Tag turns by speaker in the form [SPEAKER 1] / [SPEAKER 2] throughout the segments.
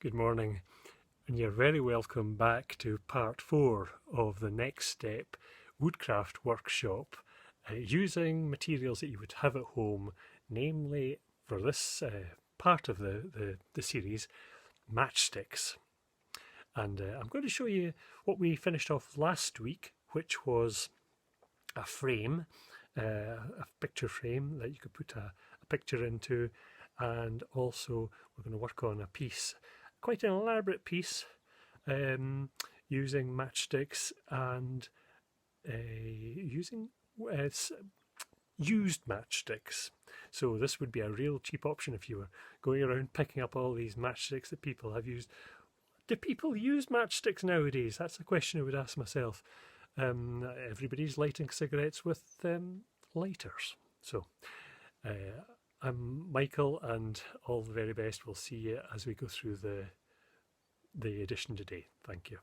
[SPEAKER 1] Good morning, and you're very welcome back to part 4 of the Next Step Woodcraft workshop using materials that you would have at home, namely for this part of the series, matchsticks. And I'm going to show you what we finished off last week, which was a frame, a picture frame that you could put a picture into, and also we're going to work on a piece, quite an elaborate piece, using matchsticks and using used matchsticks. So this would be a real cheap option if you were going around picking up all these matchsticks that people have used. Do people use matchsticks nowadays? That's a question I would ask myself. Everybody's lighting cigarettes with lighters. So I'm Michael, and all the very best. We'll see you as we go through the edition today. Thank you.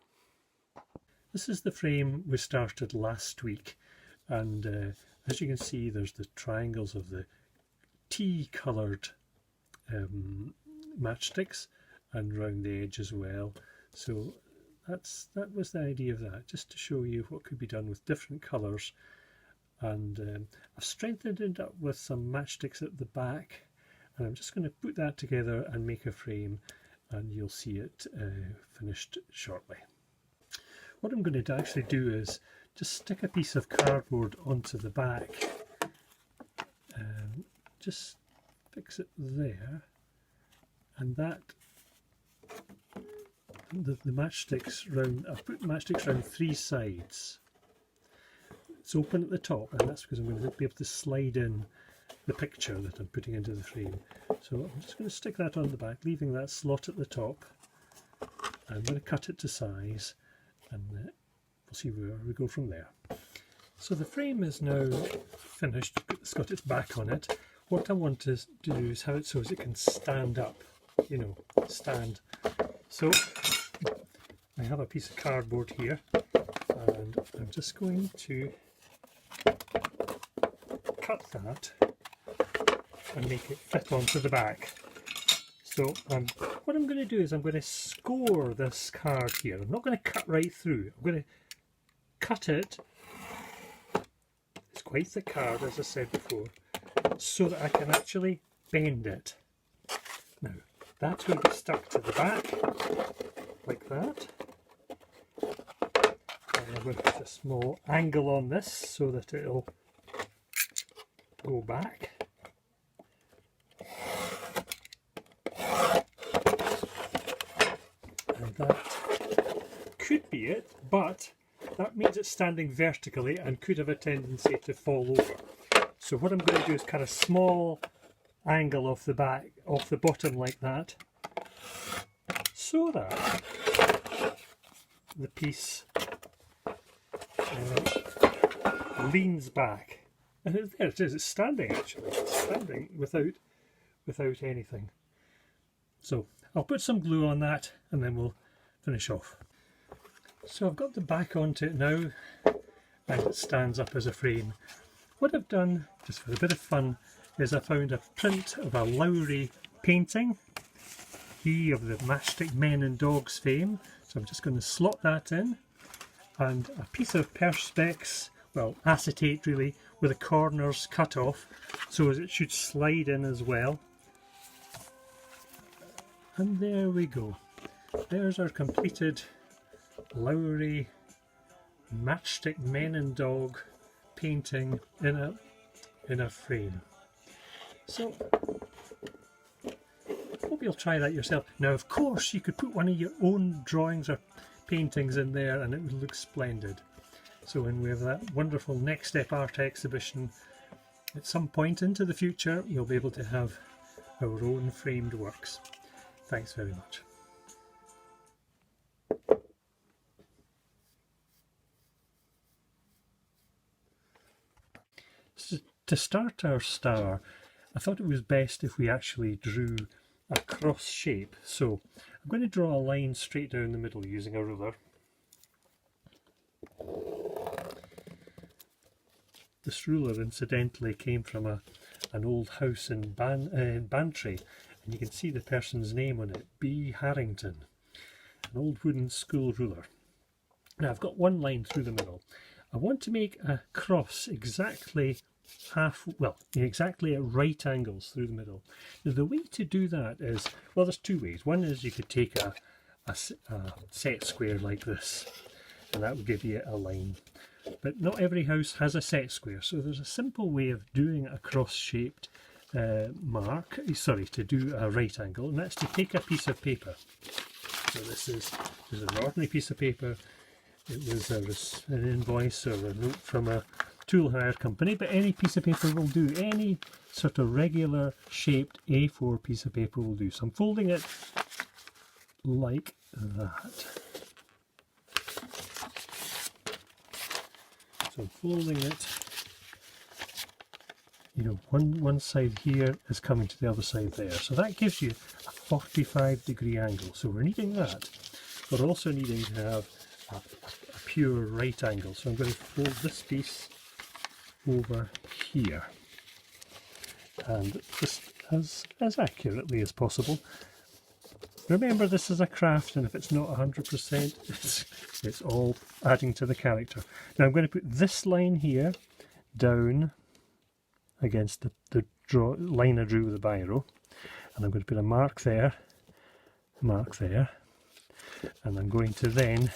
[SPEAKER 1] This is the frame we started last week, and as you can see, there's the triangles of the tea-coloured matchsticks and round the edge as well. So that was the idea of that, just to show you what could be done with different colours. And I've strengthened it up with some matchsticks at the back, and I'm just going to put that together and make a frame, and you'll see it finished shortly. What I'm going to actually do is just stick a piece of cardboard onto the back, just fix it there, and that the matchsticks round, I've put matchsticks round 3 sides. It's open at the top, and that's because I'm going to be able to slide in the picture that I'm putting into the frame. So I'm just going to stick that on the back, leaving that slot at the top. I'm going to cut it to size, and we'll see where we go from there. So the frame is now finished. It's got its back on it. What I want to do is have it so as it can stand up, stand. So I have a piece of cardboard here, and I'm just going to cut that and make it fit onto the back. So what I'm going to do is I'm going to score this card here. I'm not going to cut right through. I'm going to cut it. It's quite the card, as I said before, so that I can actually bend it. Now that will be stuck to the back like that. And I'm going to put a small angle on this so that it'll go back. And that could be it, but that means it's standing vertically and could have a tendency to fall over. So what I'm going to do is cut a small angle off the back, off the bottom like that, so that the piece leans back. And there it is, it's standing actually, it's standing without anything. So I'll put some glue on that and then we'll finish off. So I've got the back onto it now, and it stands up as a frame. What I've done, just for a bit of fun, is I found a print of a Lowry painting, he of the Matchstick Men and Dogs fame. So I'm just going to slot that in, and a piece of perspex, well, acetate really, with the corners cut off so as it should slide in as well. And there we go. There's our completed Lowry Matchstick Men and Dog painting in a frame. So hope you'll try that yourself. Now of course you could put one of your own drawings or paintings in there and it would look splendid. So when we have that wonderful Next Step art exhibition at some point into the future, you'll be able to have our own framed works. Thanks very much. So to start our star, I thought it was best if we actually drew a cross shape. So I'm going to draw a line straight down the middle using a ruler. This ruler incidentally came from an old house in Bantry, and you can see the person's name on it, B. Harrington, an old wooden school ruler. Now I've got one line through the middle. I want to make a cross exactly exactly at right angles through the middle. Now the way to do that is, well, there's two ways. One is you could take a set square like this, and that will give you a line. But not every house has a set square, so there's a simple way of doing a cross-shaped to do a right angle, and that's to take a piece of paper. So this is an ordinary piece of paper. It was an invoice or a note from a tool hire company, but any piece of paper will do. Any sort of regular shaped A4 piece of paper will do. So I'm folding it like that. So I'm folding it, you know, one side here is coming to the other side there. So that gives you a 45-degree angle. So we're needing that. We're also needing to have a pure right angle. So I'm going to fold this piece over here, and just as accurately as possible. Remember, this is a craft, and if it's not 100%, it's all adding to the character. Now I'm going to put this line here down against the line I drew with the biro, and I'm going to put a mark there, and I'm going to then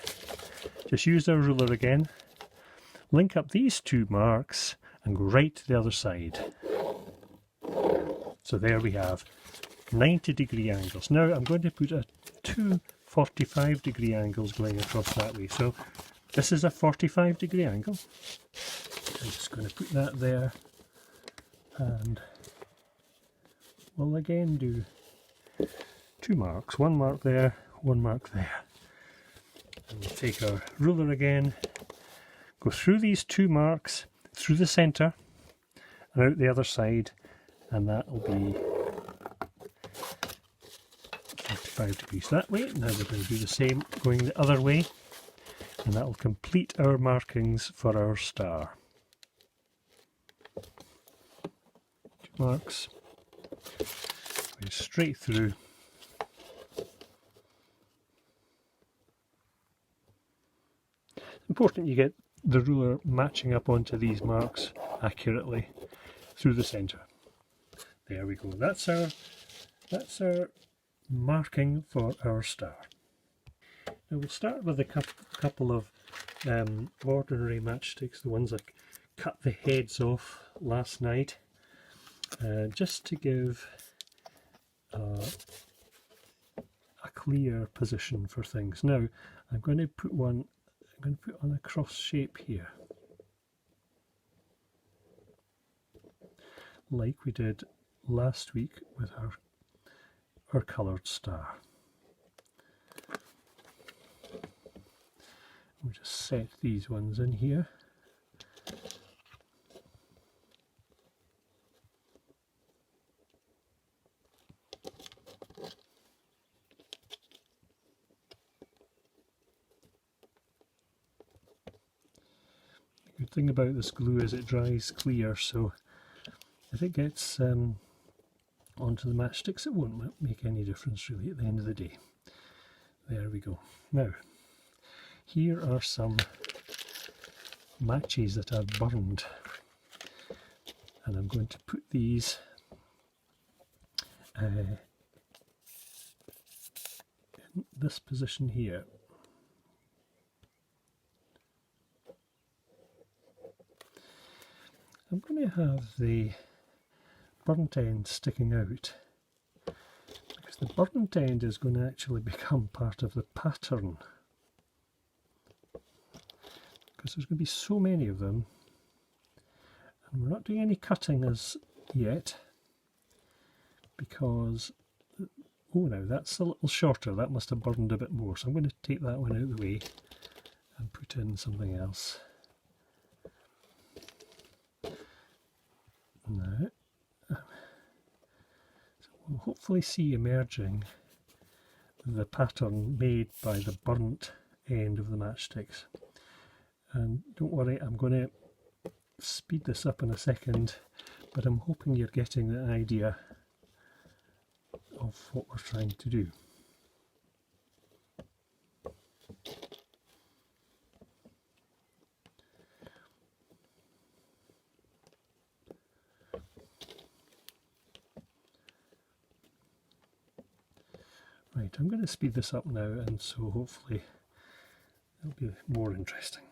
[SPEAKER 1] just use our ruler again, link up these two marks and go right to the other side. So there we have 90-degree angles. Now I'm going to put two 45-degree angles going across that way. So this is a 45-degree angle. I'm just going to put that there, and we'll again do two marks. One mark there, one mark there. And we'll take our ruler again, go through these two marks, through the centre and out the other side, and that will be 45 degrees that way. Now we're going to do the same going the other way, and that will complete our markings for our star. Two marks, going straight through. Important you get the ruler matching up onto these marks accurately through the centre. There we go. That's our marking for our star. Now we'll start with a couple of ordinary matchsticks, the ones I cut the heads off last night, just to give a clear position for things. Now I'm going to put on a cross shape here, like we did last week with our coloured star. We'll just set these ones in here. The good thing about this glue is it dries clear, so if it gets onto the matchsticks, it won't make any difference really at the end of the day. There we go. Now, here are some matches that I've burned, and I'm going to put these in this position here. I'm going to have the burnt end sticking out, because the burnt end is going to actually become part of the pattern, because there's going to be so many of them, and we're not doing any cutting as yet, because oh, now that's a little shorter, that must have burned a bit more, so I'm going to take that one out of the way and put in something else. Now, so we'll hopefully see emerging the pattern made by the burnt end of the matchsticks. And don't worry, I'm going to speed this up in a second, but I'm hoping you're getting the idea of what we're trying to do. Right, I'm going to speed this up now, and so hopefully it'll be more interesting.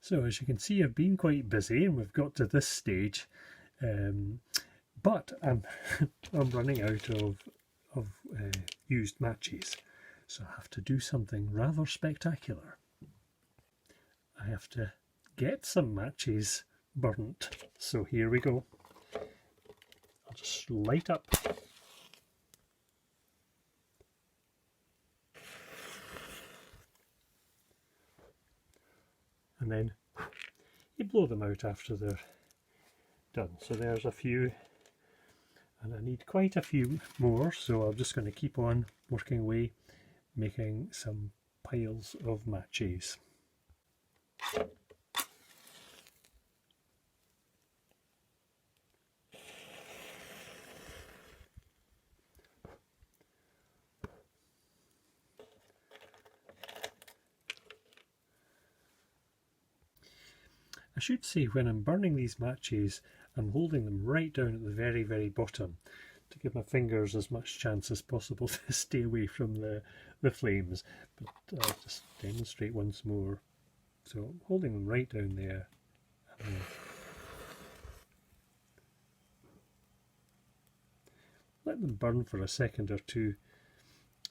[SPEAKER 1] So as you can see, I've been quite busy and we've got to this stage, but I'm running out of used matches, so I have to do something rather spectacular. I have to get some matches burnt. So here we go. I'll just light up. And then you blow them out after they're done. So there's a few, and I need quite a few more, so I'm just going to keep on working away, making some piles of matches. I should say, when I'm burning these matches, I'm holding them right down at the very, very bottom to give my fingers as much chance as possible to stay away from the flames. But I'll just demonstrate once more. So I'm holding them right down there. And let them burn for a second or two,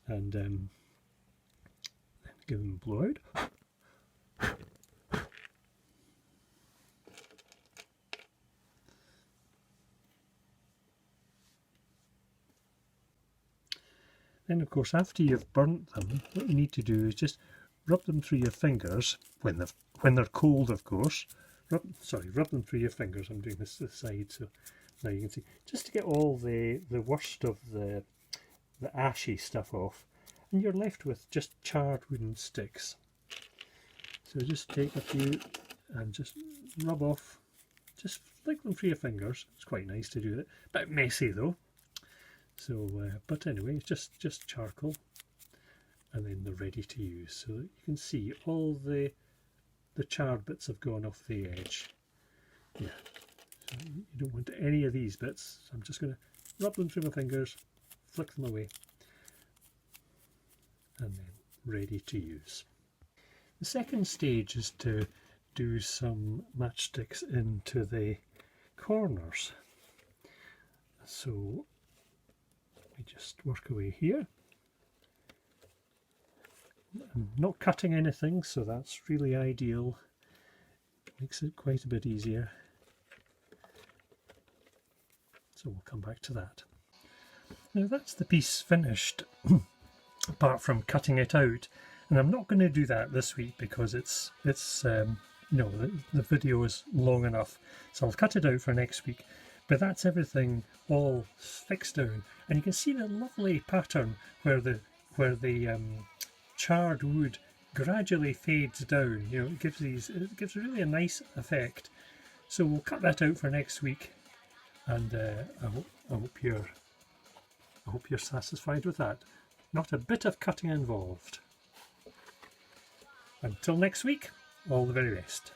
[SPEAKER 1] and then give them a blow out. Then of course, after you've burnt them, what you need to do is just rub them through your fingers when they're cold, of course. Rub them through your fingers. I'm doing this to the side so now you can see, just to get all the worst of the ashy stuff off, and you're left with just charred wooden sticks. So just take a few and just rub off, just flick them through your fingers. It's quite nice to do that. A bit messy though. So, but anyway, it's just charcoal, and then they're ready to use. So that you can see all the charred bits have gone off the edge. Yeah, so you don't want any of these bits. So I'm just going to rub them through my fingers, flick them away, and then ready to use. The second stage is to do some matchsticks into the corners. So we just work away here. I'm not cutting anything, so that's really ideal. Makes it quite a bit easier. So we'll come back to that. Now that's the piece finished, apart from cutting it out. And I'm not going to do that this week because it's no, the video is long enough. So I'll cut it out for next week. But that's everything all fixed down, and you can see the lovely pattern where the charred wood gradually fades down. You know, it gives really a nice effect. So we'll cut that out for next week, and I hope you're satisfied with that. Not a bit of cutting involved. Until next week, all the very best.